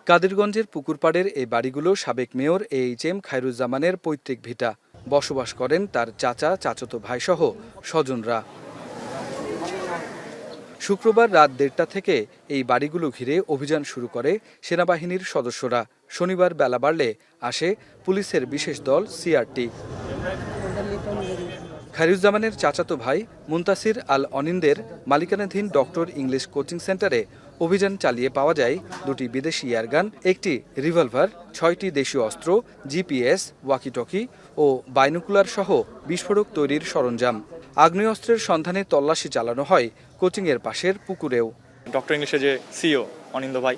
কাদিরগঞ্জের পুকুরপাড়ের এই বাড়িগুলো সাবেক মেয়র AHM খায়রুজ্জামানের পৈতৃক ভিটা। বসবাস করেন তার চাচা, চাচাতো ভাইসহ স্বজনরা। শুক্রবার রাত 1:30 থেকে এই বাড়িগুলো ঘিরে অভিযান শুরু করে সেনাবাহিনীর সদস্যরা। শনিবার বেলা বাড়লে আসে পুলিশের বিশেষ দল CRT। খায়রুজ্জামানের চাচাতো ভাই মুনতাসির আল অনিন্দের মালিকানাধীন ডক্টর ইংলিশ কোচিং সেন্টারে অভিযান চালিয়ে পাওয়া যায় 2টি বিদেশি এয়ারগান, 1টি রিভলভার, 6টি দেশীয় অস্ত্র, GPS, ওয়াকিটকি ও বাইনোকুলার সহ বিস্ফোরক তৈরির সরঞ্জাম। আগ্নেয়াস্ত্রের সন্ধানে তল্লাশি চালানো হয় কোচিংয়ের পাশের পুকুরেও। ডক্টর ইংলিশের যে CEO অনিন্দ ভাই,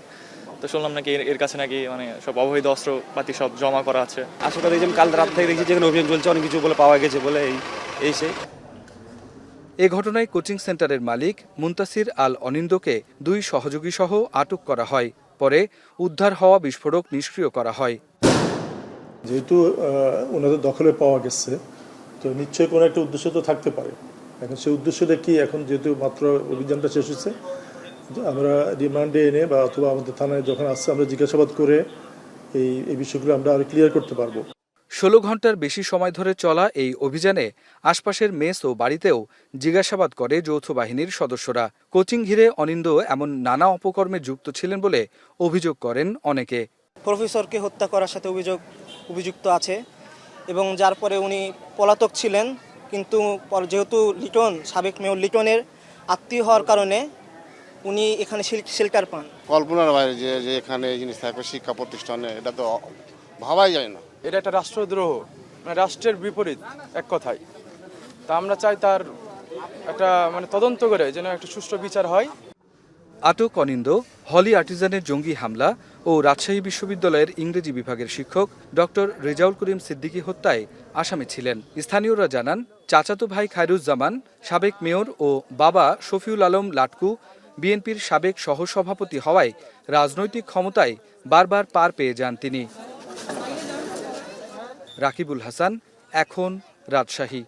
তো শুনলাম নাকি এর কাছে নাকি সব অবৈধ অস্ত্রপাতি সব জমা করা আছে। আসলে দেখছি কাল রাত থেকে দেখছি যেখানে অভিযান চলছে, অনেক কিছু বলে পাওয়া গেছে বলে এই সে। এ ঘটনায় কোচিং সেন্টারের মালিক মুনতাসির আল অনিন্দকে 2 সহযোগী সহ আটক করা হয়। পরে উদ্ধার হওয়া বিস্ফোরক নিষ্ক্রিয় করা হয়। যেহেতু ওনাদের দখলে পাওয়া গেছে, তো নিশ্চয়ই কোনো একটা উদ্দেশ্য তো থাকতে পারে। এখন সেই উদ্দেশ্যটা কি, এখন যেহেতু মাত্র অভিযানটা শেষ হয়েছে, আমরা রিমান্ডে এনে বা অথবা আমাদের থানায় যখন আসছে আমরা জিজ্ঞাসাবাদ করে এই বিষয়গুলো আমরা আরো ক্লিয়ার করতে পারবো। 16 ঘন্টার বেশি সময় ধরে চলা এই অভিযানে আশপাশের মেস ও বাড়িতেও জিজ্ঞাসাবাদ করে যৌথ বাহিনীর সদস্যরা। কোচিং ঘিরে অনিন্দ এমন নানা অপকর্মে যুক্ত ছিলেন বলে অভিযোগ করেন অনেকে। প্রফেসরকে হত্যা করার সাথে অভিযুক্ত আছে এবং যার পরে উনি পলাতক ছিলেন, কিন্তু যেহেতু লিটন সাবেক মেয়র লিটনের আত্মীয় হওয়ার কারণে উনি এখানে শেল্টার পান। কল্পনার বাইরে যে এখানে এই জিনিস থাকবে শিক্ষা প্রতিষ্ঠানে, এটা তো ভাবাই যায় না। এটা একটা রাষ্ট্রদ্রোহ, রাষ্ট্রের বিপরীত এক কথায়। তা আমরা চাই তার একটা তদন্ত করে যেন একটা সুষ্ঠু বিচার হয়। আটক অনিন্দ হলি আর্টিজানের জঙ্গি হামলা ও রাজশাহী বিশ্ববিদ্যালয়ের ইংরেজি বিভাগের শিক্ষক ডক্টর রেজাউল করিম সিদ্দিকী হত্যায় আসামি ছিলেন। স্থানীয়রা জানান, চাচাতো ভাই খায়রুজ্জামান সাবেক মেয়র ও বাবা শফিউল আলম লাটকু বিএনপির সাবেক সহসভাপতি হওয়ায় রাজনৈতিক ক্ষমতায় বারবার পার পেয়ে যান তিনি। রাকিবুল হাসান, এখন, রাজশাহী।